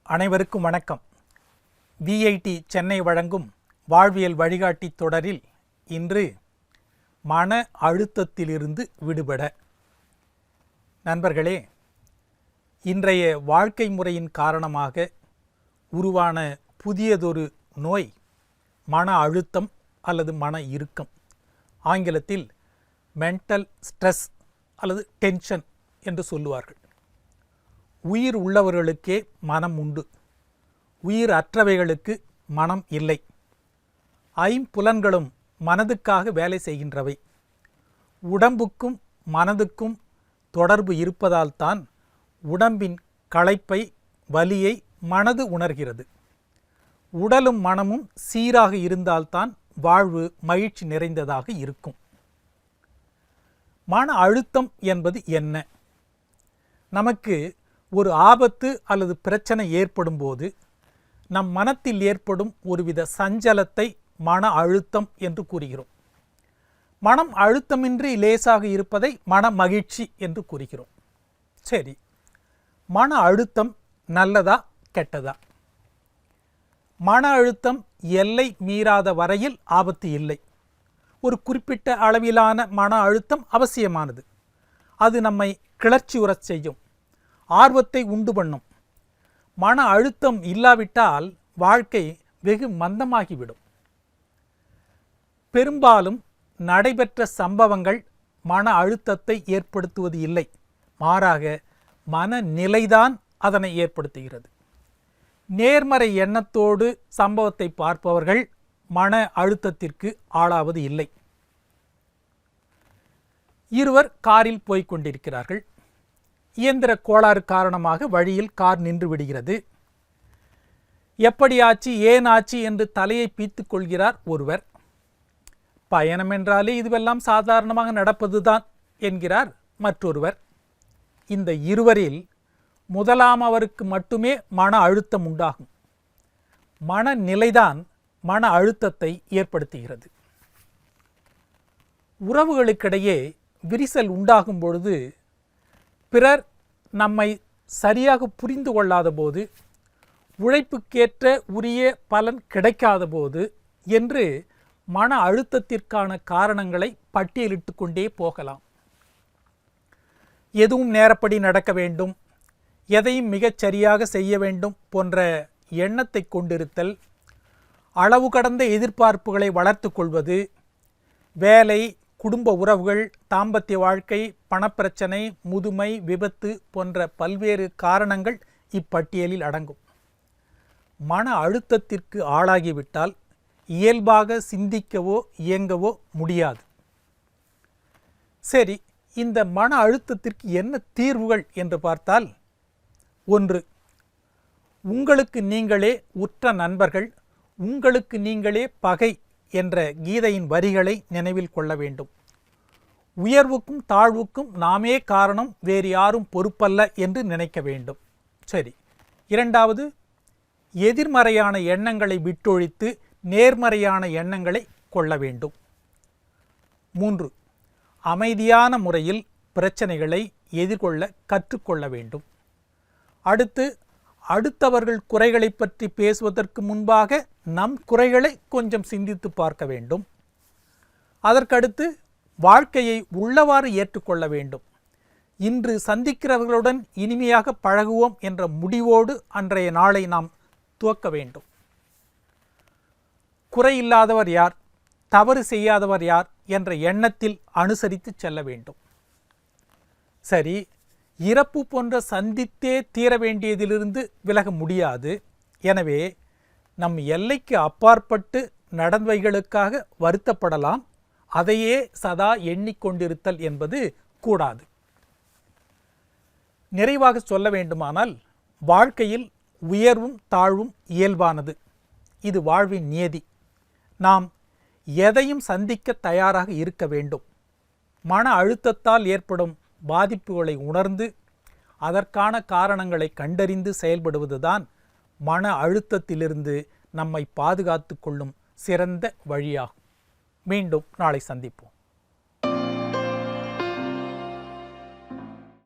அனைவருக்கும் வணக்கம். VIT சென்னை வழங்கும் வாழ்வியல் வழிகாட்டி தொடரில் இன்று மன அழுத்தத்திலிருந்து விடுபட. நண்பர்களே, இன்றைய வாழ்க்கை முறையின் காரணமாக உருவான புதியதொரு நோய் மன அழுத்தம் அல்லது மன இறுக்கம். ஆங்கிலத்தில் மென்டல் ஸ்ட்ரெஸ் அல்லது டென்ஷன் என்று சொல்லுவார்கள். உயிர் உள்ளவர்களுக்கே மனம் உண்டு, உயிர் அற்றவைகளுக்கு மனம் இல்லை. ஐம்புலன்களும் மனதுக்காக வேலை செய்கின்றவை. உடம்புக்கும் மனதுக்கும் தொடர்பு இருப்பதால் தான் உடம்பின் களைப்பை, வலியை மனது உணர்கிறது. உடலும் மனமும் சீராக இருந்தால்தான் வாழ்வு மகிழ்ச்சி நிறைந்ததாக இருக்கும். மன அழுத்தம் என்பது என்ன? நமக்கு ஒரு ஆபத்து அல்லது பிரச்சனை ஏற்படும் போது நம் மனத்தில் ஏற்படும் ஒருவித சஞ்சலத்தை மன அழுத்தம் என்று கூறுகிறோம். மனம் அழுத்தமின்றி லேசாக இருப்பதை மன மகிழ்ச்சி என்று கூறுகிறோம். சரி, மன அழுத்தம் நல்லதா கெட்டதா? மன அழுத்தம் எல்லை மீறாத வரையில் ஆபத்து இல்லை. ஒரு குறிப்பிட்ட அளவிலான மன அழுத்தம் அவசியமானது. அது நம்மை கிளர்ச்சியுறச் செய்யும், ஆர்வத்தை உண்டு பண்ணும். மன அழுத்தம் இல்லாவிட்டால் வாழ்க்கை வெகு மந்தமாகிவிடும். பெரும்பாலும் நடைபெற்ற சம்பவங்கள் மன அழுத்தத்தை ஏற்படுத்துவது இல்லை, மாறாக மனநிலைதான் அதனை ஏற்படுத்துகிறது. நேர்மறை எண்ணத்தோடு சம்பவத்தை பார்ப்பவர்கள் மன அழுத்தத்திற்கு ஆளாவது இல்லை. இருவர் காரில் போய்க் கொண்டிருக்கிறார்கள். இயந்திர கோளாறு காரணமாக வழியில் கார் நின்று விடுகிறது. எப்படி ஆச்சு, ஏன் ஆச்சு என்று தலையை பீத்துக் கொள்கிறார் ஒருவர். பயணம் என்றாலே இதுவெல்லாம் சாதாரணமாக நடப்பதுதான் என்கிறார் மற்றொருவர். இந்த இருவரில் முதலாமவருக்கு மட்டுமே மன அழுத்தம் உண்டாகும். மனநிலைதான் மன அழுத்தத்தை ஏற்படுத்துகிறது. உறவுகளுக்கிடையே விரிசல் உண்டாகும் பொழுது, பிறர் நம்மை சரியாக புரிந்து கொள்ளாத போது, உழைப்புக்கேற்ற உரிய பலன் கிடைக்காத போது என்று மன அழுத்தத்திற்கான காரணங்களை பட்டியலிட்டு கொண்டே போகலாம். எதுவும் நேரப்படி நடக்க வேண்டும், எதையும் மிகச் சரியாக செய்ய வேண்டும் போன்ற எண்ணத்தை கொண்டிருத்தல், அளவு கடந்த எதிர்பார்ப்புகளை வளர்த்து கொள்வது, வேலை, குடும்ப உறவுகள், தாம்பத்திய வாழ்க்கை, பணப்பிரச்சனை, முதுமை, விபத்து போன்ற பல்வேறு காரணங்கள் இப்பட்டியலில் அடங்கும். மன அழுத்தத்திற்கு ஆளாகிவிட்டால் இயல்பாக சிந்திக்கவோ இயங்கவோ முடியாது. சரி, இந்த மன அழுத்தத்திற்கு என்ன தீர்வுகள் என்று பார்த்தால், 1. உங்களுக்கு நீங்களே உற்ற நண்பர்கள், உங்களுக்கு நீங்களே பகை என்ற கீதையின் வரிகளை நினைவில் கொள்ள வேண்டும். உயர்வுக்கும் தாழ்வுக்கும் நாமே காரணம், வேறு யாரும் பொறுப்பல்ல என்று நினைக்க வேண்டும். சரி. 2. எதிர்மறையான எண்ணங்களை விட்டொழித்து நேர்மறையான எண்ணங்களை கொள்ள வேண்டும். 3. அமைதியான முறையில் பிரச்சனைகளை எதிர்கொள்ள கற்றுக்கொள்ள வேண்டும். அடுத்தவர்கள் குறைகளை பற்றி பேசுவதற்கு முன்பாக நம் குறைகளை கொஞ்சம் சிந்தித்து பார்க்க வேண்டும். அதற்கடுத்து வாழ்க்கையை உள்ளவாறு ஏற்றுக்கொள்ள வேண்டும். இன்று சந்திக்கிறவர்களுடன் இனிமையாக பழகுவோம் என்ற முடிவோடு அன்றைய நாளை நாம் துவக்க வேண்டும். குறையில்லாதவர் யார், தவறு செய்யாதவர் யார் என்ற எண்ணத்தில் அனுசரித்து செல்ல வேண்டும். சரி, இறப்பு போன்ற சந்தித்தே தீர வேண்டியதிலிருந்து விலக முடியாது. எனவே நம் எல்லைக்கு அப்பாற்பட்டு நடந்தவைகளுக்காக வருத்தப்படலாம், அதையே சதா எண்ணிக்கொண்டிருத்தல் என்பது கூடாது. நிறைவாக சொல்ல வேண்டுமானால், வாழ்க்கையில் உயர்வும் தாழ்வும் இயல்பானது. இது வாழ்வின் நியதி. நாம் எதையும் சந்திக்க தயாராக இருக்க வேண்டும். மன அழுத்தத்தால் ஏற்படும் பாதிப்புகளை உணர்ந்து அதற்கான காரணங்களை கண்டறிந்து செயல்படுவதுதான் மன அழுத்தத்திலிருந்து நம்மை பாதுகாத்து கொள்ளும் சிறந்த வழியாகும். மீண்டும் நாளை சந்திப்போம்.